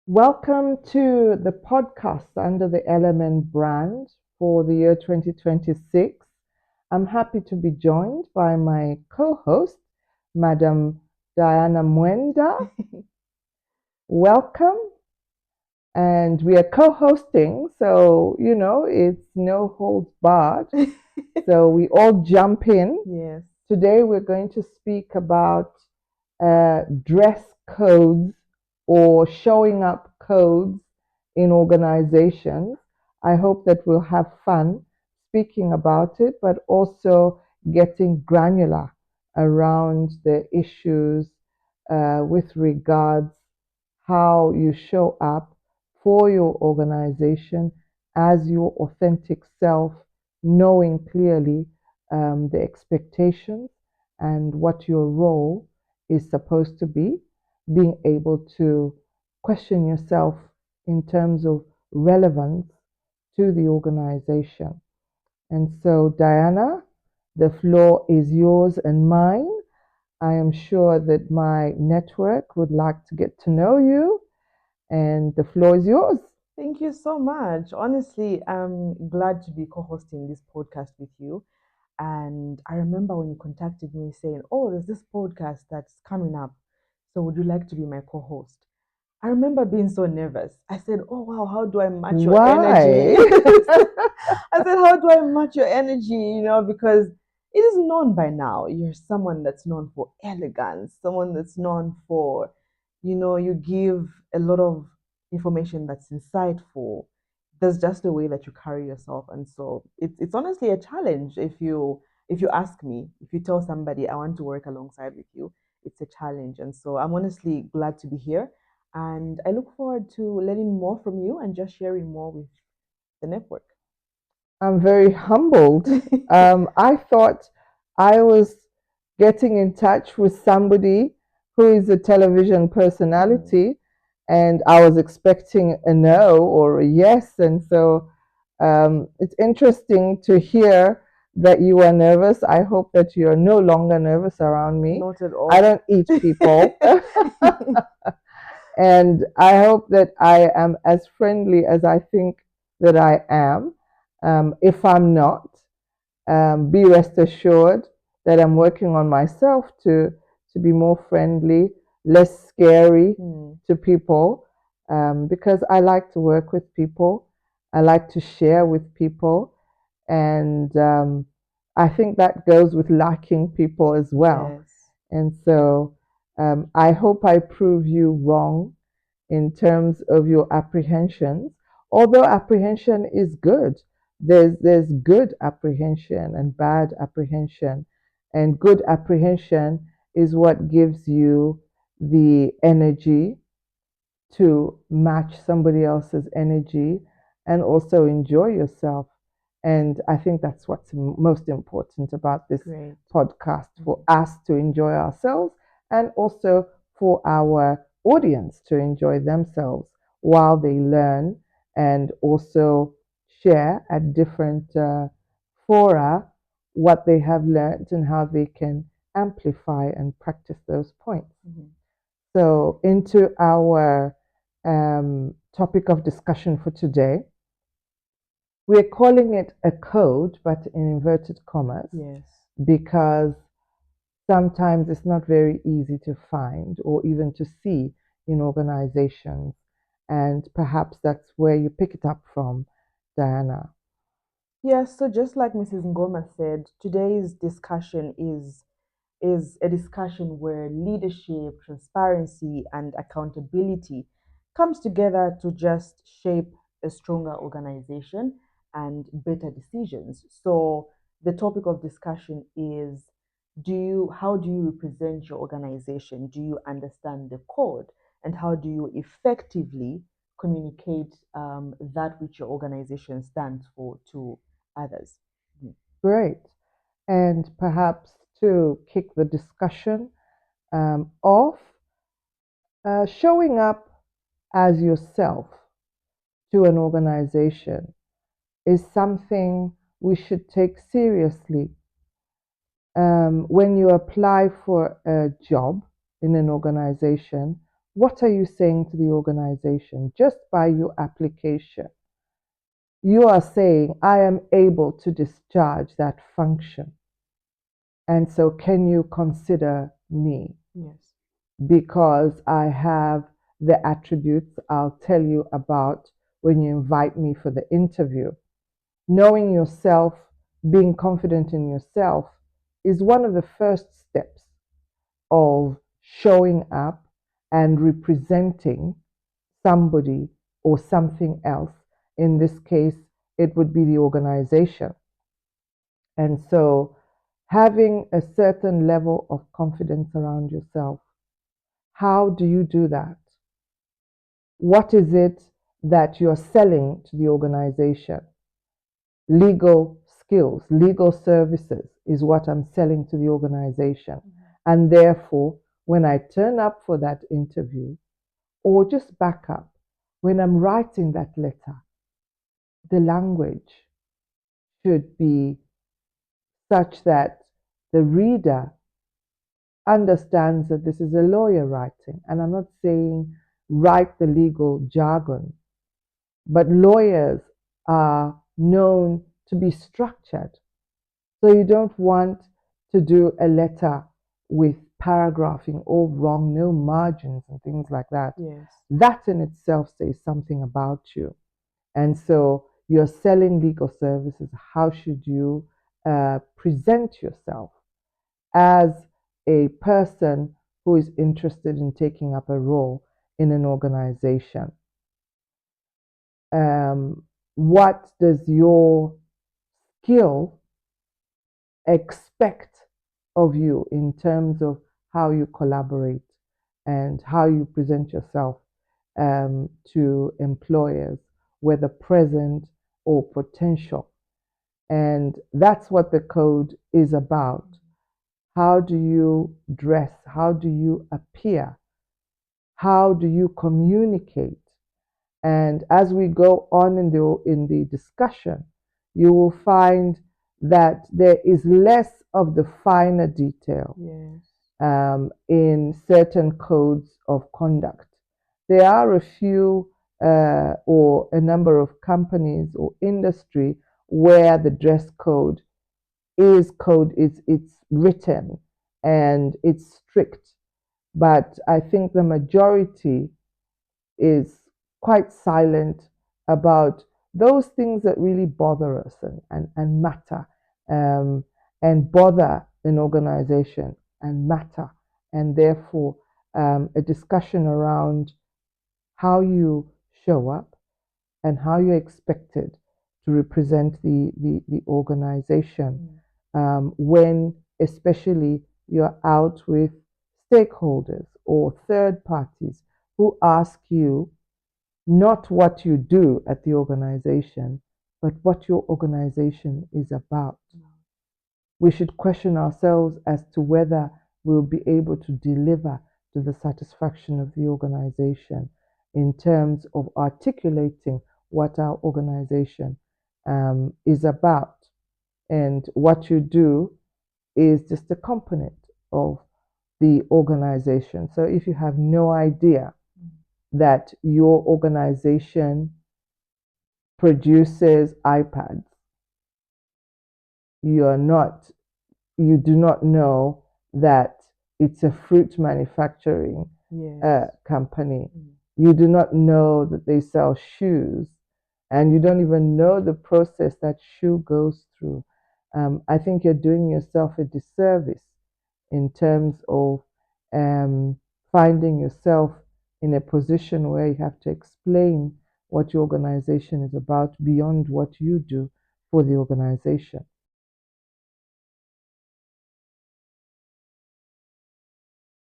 Welcome to the podcast under the LMN brand for the year 2026. I'm happy to be joined by my co-host, Madam Diana Mwenda. Welcome. And we are co-hosting, so it's no holds barred. So we all jump in. Yes. Today we're going to speak about dress codes or showing up codes in organizations. I hope that we'll have fun speaking about it, but also getting granular around the issues with regards how you show up for your organization as your authentic self, knowing clearly the expectations and what your role is supposed to be, being able to question yourself in terms of relevance to the organization. And so, Diana, the floor is yours and mine. I am sure that my network would like to get to know you, and the floor is yours. Thank you so much. Honestly, I'm glad to be co-hosting this podcast with you. And I remember when you contacted me saying, "Oh, there's this podcast that's coming up. So would you like to be my co-host?" I remember being so nervous. I said, "Oh wow, how do I match your energy?" I said, "How do I match your energy?" Because it is known by now. You're someone that's known for elegance, someone that's known for, you give a lot of information that's insightful. There's just a way that you carry yourself, and so it's honestly a challenge. If you ask me, if you tell somebody I want to work alongside with you, it's a challenge, and so I'm honestly glad to be here, and I look forward to learning more from you and just sharing more with the network. I'm very humbled. I thought I was getting in touch with somebody who is a television personality, and I was expecting a no or a yes. And so it's interesting to hear that you were nervous. I hope that you're no longer nervous around me. Not at all. I don't eat people. And I hope that I am as friendly as I think that I am. If I'm not, be rest assured that I'm working on myself to be more friendly, less scary to people, because I like to work with people. I like to share with people, and I think that goes with liking people as well. Yes. And so I hope I prove you wrong in terms of your apprehensions. Although apprehension is good, there's good apprehension and bad apprehension. And good apprehension is what gives you the energy to match somebody else's energy and also enjoy yourself. And I think that's what's most important about this Great. podcast, for us to enjoy ourselves and also for our audience to enjoy themselves while they learn and also share at different fora what they have learned and how they can amplify and practice those points. So, into our topic of discussion for today, we're calling it a code, but in inverted commas. Yes. Because sometimes it's not very easy to find or even to see in organizations. And perhaps that's where you pick it up from, Diana. Yes, so just like Mrs. Ngoma said, today's discussion is a discussion where leadership, transparency, and accountability comes together to just shape a stronger organization and better decisions. So the topic of discussion is, how do you represent your organization? Do you understand the code? And how do you effectively communicate that which your organization stands for to others? Great. And perhaps to kick the discussion off, showing up as yourself to an organization is something we should take seriously. When you apply for a job in an organization, what are you saying to the organization just by your application? You are saying, I am able to discharge that function. And so, can you consider me? Yes. Because I have the attributes I'll tell you about when you invite me for the interview. Knowing yourself, being confident in yourself is one of the first steps of showing up and representing somebody or something else. In this case, it would be the organization. And so, having a certain level of confidence around yourself, how do you do that? What is it that you're selling to the organization? Legal skills, legal services is what I'm selling to the organization. And therefore, when I turn up for that interview, or just back up, when I'm writing that letter, the language should be such that the reader understands that this is a lawyer writing. And I'm not saying write the legal jargon, but lawyers are known to be structured. So you don't want to do a letter with paragraphing all wrong, no margins and things like that. Yes. That in itself says something about you. And so you're selling legal services. How should you present yourself as a person who is interested in taking up a role in an organization? What does your skill expect of you in terms of how you collaborate and how you present yourself to employers, whether present or potential? And that's what the code is about. How do you dress? How do you appear? How do you communicate? And as we go on in the discussion, you will find that there is less of the finer detail in certain codes of conduct. There are a few or a number of companies or industry where the dress code it's written and it's strict, but I think the majority is quite silent about those things that really bother us and matter, and bother an organization and matter. And therefore, a discussion around how you show up and how you're expected to represent the organization when, especially, you're out with stakeholders or third parties who ask you not what you do at the organization, but what your organization is about. We should question ourselves as to whether we'll be able to deliver to the satisfaction of the organization in terms of articulating what our organization is about. And what you do is just a component of the organization. So if you have no idea that your organization produces iPads, you do not know that it's a fruit manufacturing company. You do not know that they sell shoes, and you don't even know the process that shoe goes through. I think you're doing yourself a disservice in terms of finding yourself in a position where you have to explain what your organization is about beyond what you do for the organization.